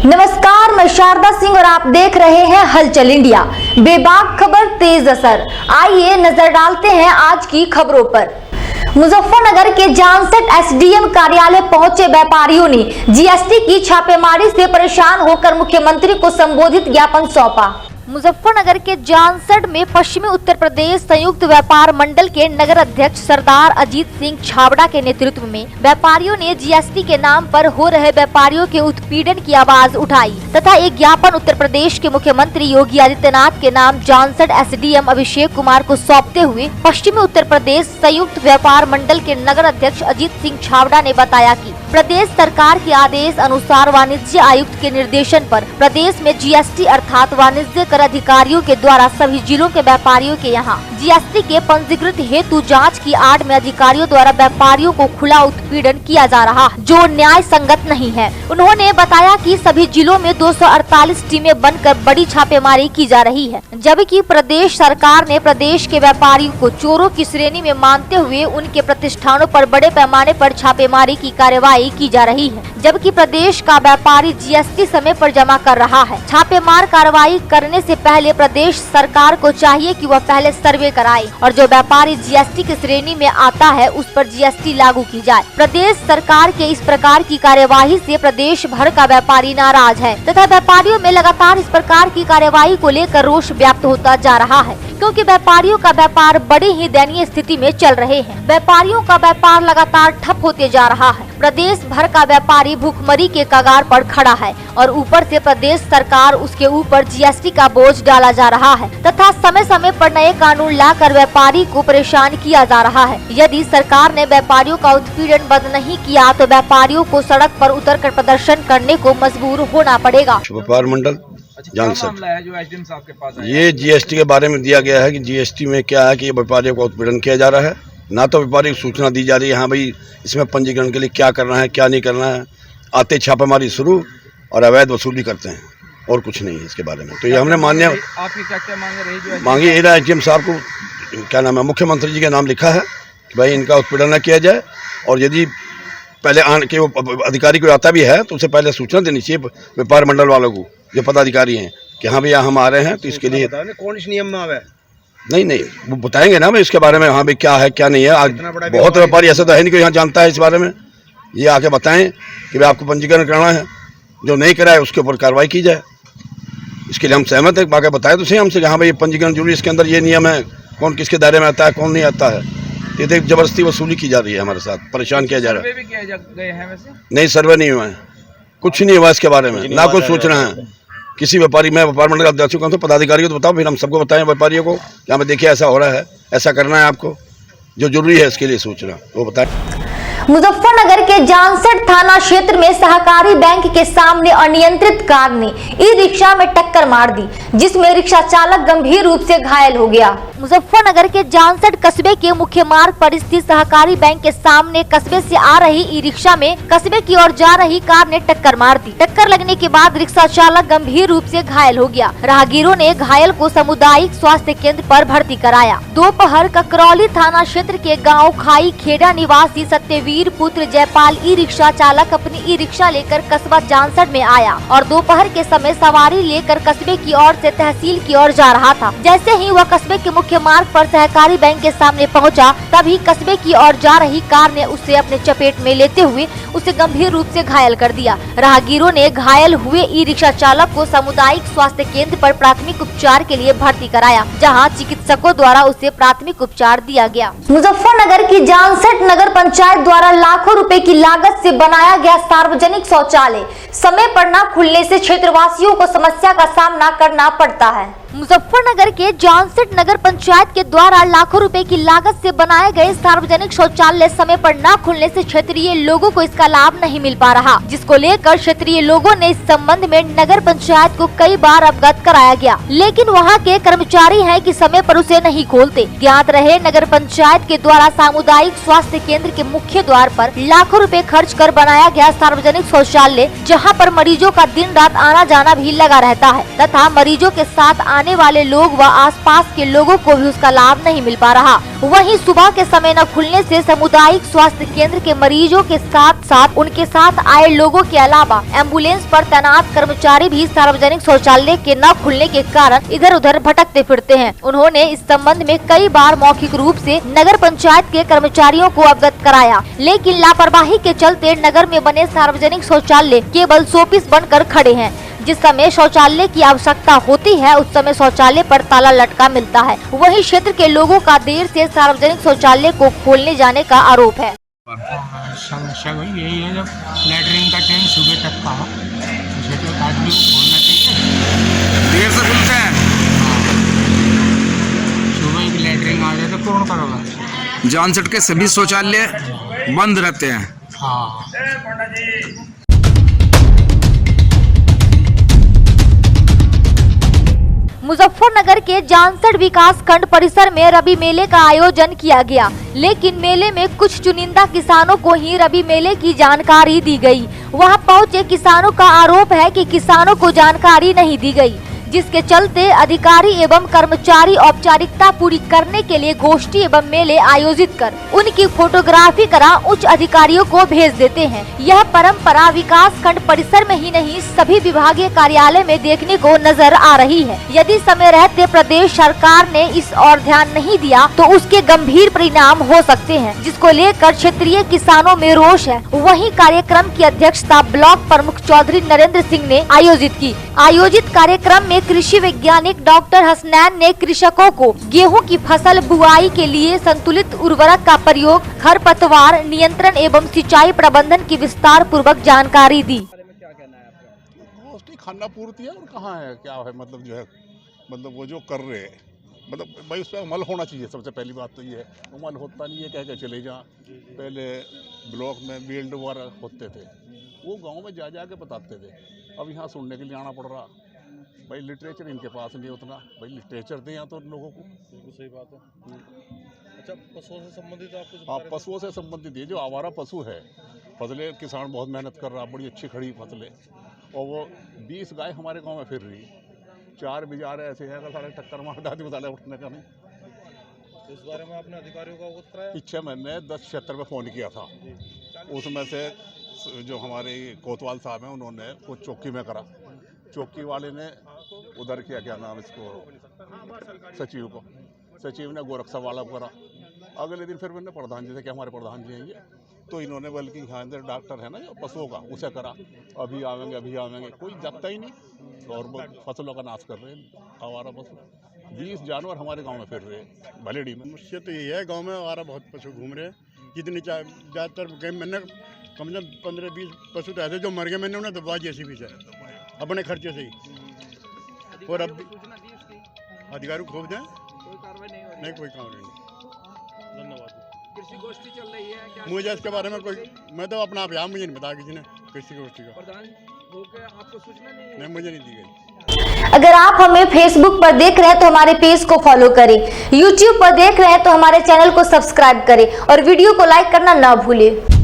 नमस्कार, मैं शारदा सिंह और आप देख रहे हैं हलचल इंडिया। बेबाक खबर, तेज असर। आइए नजर डालते हैं आज की खबरों पर। मुजफ्फरनगर के जानसठ एसडीएम कार्यालय पहुंचे व्यापारियों ने जीएसटी की छापेमारी से परेशान होकर मुख्यमंत्री को संबोधित ज्ञापन सौंपा। मुजफ्फरनगर के जानसठ में पश्चिमी उत्तर प्रदेश संयुक्त व्यापार मंडल के नगर अध्यक्ष सरदार अजीत सिंह छाबड़ा के नेतृत्व में व्यापारियों ने जीएसटी के नाम पर हो रहे व्यापारियों के उत्पीड़न की आवाज उठाई तथा एक ज्ञापन उत्तर प्रदेश के मुख्यमंत्री योगी आदित्यनाथ के नाम जानसठ एसडीएम अभिषेक कुमार को सौंपते हुए पश्चिमी उत्तर प्रदेश संयुक्त व्यापार मंडल के नगर अध्यक्ष अजीत सिंह छाबड़ा ने बताया कि प्रदेश सरकार के आदेश अनुसार वाणिज्य आयुक्त के निर्देशन पर प्रदेश में जीएसटी अर्थात वाणिज्य कर अधिकारियों के द्वारा सभी जिलों के व्यापारियों के यहां जीएसटी के पंजीकृत हेतु जांच की आड़ में अधिकारियों द्वारा व्यापारियों को खुला उत्पीड़न किया जा रहा है, जो न्याय संगत नहीं है। उन्होंने बताया कि सभी जिलों में 248 टीमें बनकर बड़ी छापेमारी की जा रही है, जबकि प्रदेश सरकार ने प्रदेश के व्यापारियों को चोरों की श्रेणी में मानते हुए उनके प्रतिष्ठानों पर बड़े पैमाने पर छापेमारी की कार्यवाही की जा रही है, जबकि प्रदेश का व्यापारी जीएसटी समय पर जमा कर रहा है। छापेमार कार्रवाई करने से पहले प्रदेश सरकार को चाहिए कि वह पहले सर्वे कराए और जो व्यापारी जीएसटी की श्रेणी में आता है उस पर जीएसटी लागू की जाए। प्रदेश सरकार के इस प्रकार की कार्यवाही से प्रदेश भर का व्यापारी नाराज है तथा व्यापारियों में लगातार इस प्रकार की कार्यवाही को लेकर रोष व्याप्त होता जा रहा है, क्योंकि व्यापारियों का व्यापार बड़ी ही दयनीय स्थिति में चल रहे हैं। व्यापारियों का व्यापार लगातार ठप होते जा रहा है। प्रदेश भर का व्यापारी भूखमरी के कगार पर खड़ा है और ऊपर से प्रदेश सरकार उसके ऊपर जीएसटी का बोझ डाला जा रहा है तथा समय समय पर नए कानून लाकर व्यापारी को परेशान किया जा रहा है। यदि सरकार ने व्यापारियों का उत्पीड़न बंद नहीं किया तो व्यापारियों को सड़क पर उतरकर प्रदर्शन करने को मजबूर होना पड़ेगा। व्यापार मंडल जानसठ है जो एसडीएम साहब के पास आया। ये जीएसटी के बारे में दिया गया है कि जीएसटी में क्या है कि व्यापारियों का उत्पीड़न किया जा रहा है, ना तो व्यापारी को सूचना दी जा रही है हाँ भाई इसमें पंजीकरण के लिए क्या करना है क्या नहीं करना है। आते छापेमारी शुरू और अवैध वसूली करते हैं और कुछ नहीं है इसके बारे में। तो ये हमने मान्य आपकी क्या मांगे रही जो मांगी ये एसडीएम साहब को क्या नाम है मुख्यमंत्री जी के नाम लिखा है कि भाई इनका उत्पीड़न न किया जाए और यदि पहले आने के वो अधिकारी को आता भी है तो उसे पहले सूचना देनी चाहिए व्यापार मंडल वालों को जो पदाधिकारी हैं कि हाँ भैया हम आ रहे हैं तो इसके लिए कौन इस नियम में आवे नहीं वो बताएंगे ना भाई इसके बारे में हाँ भाई क्या है क्या नहीं है। आज बहुत व्यापारी ऐसा तो है नहीं कि यहाँ जानता है इस बारे में। ये आके बताएं कि भाई आपको पंजीकरण कराना है, जो नहीं कराए उसके ऊपर कार्रवाई की जाए। इसके लिए हम सहमत है। आगे बताए तो सही हमसे कि हाँ भाई पंजीकरण जरूरी, इसके अंदर ये नियम है, कौन किसके दायरे में आता है कौन नहीं आता है। ये देख जबरदस्ती वसूली की जा रही है, हमारे साथ परेशान किया जा रहा है। नहीं सर्वे नहीं हुआ है, कुछ नहीं हुआ इसके बारे में, ना कुछ सोचना है किसी व्यापारी। मैं व्यापार मंडल का अध्यक्ष हूं तो पदाधिकारी को तो बताओ, फिर हम सबको बताएं व्यापारियों को यहाँ पे देखिए ऐसा हो रहा है, ऐसा करना है आपको, जो जरूरी है इसके लिए सूचना वो बताएं। मुजफ्फरनगर के जानसठ थाना क्षेत्र में सहकारी बैंक के सामने अनियंत्रित कार ने ई रिक्शा में टक्कर मार दी, जिसमें रिक्शा चालक गंभीर रूप से घायल हो गया। मुजफ्फरनगर के जानसठ कस्बे के मुख्य मार्ग पर स्थित सहकारी बैंक के सामने कस्बे से आ रही ई रिक्शा में कस्बे की ओर जा रही कार ने टक्कर मार दी। टक्कर लगने के बाद रिक्शा चालक गंभीर रूप से घायल हो गया। राहगीरों ने घायल को सामुदायिक स्वास्थ्य केंद्र पर भर्ती कराया। दोपहर ककरौली थाना क्षेत्र के गाँव खाई खेड़ा निवासी सत्यवीर पुत्र जयपाल ई रिक्शा चालक अपनी ई रिक्शा लेकर कस्बा जानसठ में आया और दोपहर के समय सवारी लेकर कस्बे की ओर से तहसील की ओर जा रहा था। जैसे ही वह कस्बे के मुख्य मार्ग पर सहकारी बैंक के सामने पहुंचा, तभी कस्बे की ओर जा रही कार ने उसे अपने चपेट में लेते हुए उसे गंभीर रूप से घायल कर दिया। राहगीरों ने घायल हुए ई रिक्शा चालक को सामुदायिक स्वास्थ्य केंद्र पर प्राथमिक उपचार के लिए भर्ती कराया, जहां चिकित्सकों द्वारा उसे प्राथमिक उपचार दिया गया। मुजफ्फरनगर की जानसठ नगर पंचायत द्वारा लाखों रुपए की लागत से बनाया गया सार्वजनिक शौचालय समय पर न खुलने से क्षेत्रवासियों को समस्या का सामना करना पड़ता है। मुजफ्फरनगर के जानसठ नगर पंचायत के द्वारा लाखों रुपए की लागत से बनाए गए सार्वजनिक शौचालय समय पर न खुलने से क्षेत्रीय लोगों को इसका लाभ नहीं मिल पा रहा, जिसको लेकर क्षेत्रीय लोगों ने इस संबंध में नगर पंचायत को कई बार अवगत कराया गया, लेकिन वहां के कर्मचारी हैं कि समय पर उसे नहीं खोलते। ज्ञात रहे नगर पंचायत के द्वारा सामुदायिक स्वास्थ्य केंद्र के मुख्य द्वार पर लाखों रुपए खर्च कर बनाया गया सार्वजनिक शौचालय, जहाँ पर मरीजों का दिन रात आना जाना भी लगा रहता है तथा मरीजों के साथ आने आने वाले लोग व आसपास के लोगों को भी उसका लाभ नहीं मिल पा रहा। वहीं सुबह के समय न खुलने से सामुदायिक स्वास्थ्य केंद्र के मरीजों के साथ साथ उनके साथ आए लोगों के अलावा एम्बुलेंस पर तैनात कर्मचारी भी सार्वजनिक शौचालय के न खुलने के कारण इधर उधर भटकते फिरते हैं। उन्होंने इस संबंध में कई बार मौखिक रूप से नगर पंचायत के कर्मचारियों को अवगत कराया, लेकिन लापरवाही के चलते नगर में बने सार्वजनिक शौचालय केवल शोपीस बनकर खड़े हैं। जिस समय शौचालय की आवश्यकता होती है उस समय शौचालय पर ताला लटका मिलता है। वहीं क्षेत्र के लोगों का देर से सार्वजनिक शौचालय को खोलने जाने का आरोप है। समस्या वही यही है, जब लैटरिन का टाइम सुबह तक का तो आदमी को खोलना चाहिए। देर से खुलते हैं। सुबह की लैटरिन आ जाए तो कौन करोगा। जानसठ के सभी शौचालय बंद रहते हैं। हाँ। मुजफ्फरनगर के जानसठ विकास खंड परिसर में रबी मेले का आयोजन किया गया, लेकिन मेले में कुछ चुनिंदा किसानों को ही रबी मेले की जानकारी दी गई। वहां पहुंचे किसानों का आरोप है कि किसानों को जानकारी नहीं दी गई, जिसके चलते अधिकारी एवं कर्मचारी औपचारिकता पूरी करने के लिए गोष्ठी एवं मेले आयोजित कर उनकी फोटोग्राफी करा उच्च अधिकारियों को भेज देते हैं। यह परंपरा विकास खंड परिसर में ही नहीं सभी विभागीय कार्यालय में देखने को नजर आ रही है। यदि समय रहते प्रदेश सरकार ने इस ओर ध्यान नहीं दिया तो उसके गंभीर परिणाम हो सकते हैं, जिसको लेकर क्षेत्रीय किसानों में रोष है। वहीं कार्यक्रम की अध्यक्षता ब्लॉक प्रमुख चौधरी नरेंद्र सिंह ने आयोजित की। आयोजित कार्यक्रम में कृषि वैज्ञानिक डॉक्टर हसनैन ने कृषकों को गेहूं की फसल बुआई के लिए संतुलित उर्वरक का प्रयोग, खरपतवार नियंत्रण एवं सिंचाई प्रबंधन की विस्तार पूर्वक जानकारी दी। उसकी खाना पूर्ति है और कहाँ है क्या है, मतलब जो है मतलब वो जो कर रहे हैं मतलब भाई उस पर अमल होना चाहिए। सबसे पहली बात तो ये है, अमल होता नहीं है, कह के चले जा। पहले ब्लॉक में फील्ड वगैरह होते थे, वो गांव में जा के बताते थे। अब यहाँ सुनने के लिए आना पड़ रहा। भाई लिटरेचर इनके पास नहीं उतना, भाई लिटरेचर दें यहाँ तो लोगों को। बिल्कुल सही बात है। अच्छा, पशुओं से संबंधित आप कुछ? हाँ, पशुओं से संबंधित ये जो आवारा पशु है, फसलें किसान बहुत मेहनत कर रहा, बड़ी अच्छी खड़ी फसलें, और वो 20 गाय हमारे गांव में फिर रही। 4 बिजार ऐसे हैं अगर सारे टक्कर मार डाली मसाले उठने का नहीं। इस बारे में आपने अधिकारियों का अवगत कराया? पीछे मैंने 10 क्षेत्र में फ़ोन किया था, उसमें से जो हमारे कोतवाल साहब हैं उन्होंने वो चौकी में करा। चौकी वाले ने उधर किया, क्या नाम इसको, सचिव को, सचिव ने गोरक्षा वाला को करा। अगले दिन फिर मैंने प्रधान जी से, क्या हमारे प्रधान जी हैं ये, तो इन्होंने बल्कि यहाँ अंदर डॉक्टर है ना जो पशुओं का, उसे करा। अभी आवेंगे, कोई जगता ही नहीं और फसलों का नाश कर रहे हैं आवारा पशु। 20 जानवर हमारे गांव में फिर रहे हैं भलेड़ी में। मुझसे तो यही है, गांव में आवारा बहुत पशु घूम रहे हैं। जितनी ज़्यादातर मैंने कम से कम 15-20 पशु तो ऐसे जो मर गए, मैंने उन्हें दबा जेसीबी से अपने खर्चे से ही। और अब अधिकारी को खोज दें, कोई कार्रवाई नहीं कोई कार्रवाई नहीं। धन्यवाद। कृषि गोष्ठी चल रही है क्या? मुझे इसके बारे में कोई, मैं तो अपना अभियान मुझे नहीं बताया किसी ने कृषि गोष्ठी का। प्रधान होकर आपको सूचना नहीं, मुझे नहीं दी गई। अगर आप हमें फेसबुक पर देख रहे हैं तो हमारे पेज को फॉलो करें, यूट्यूब पर देख रहे हैं तो हमारे चैनल को सब्सक्राइब करें और वीडियो को लाइक करना ना भूलें।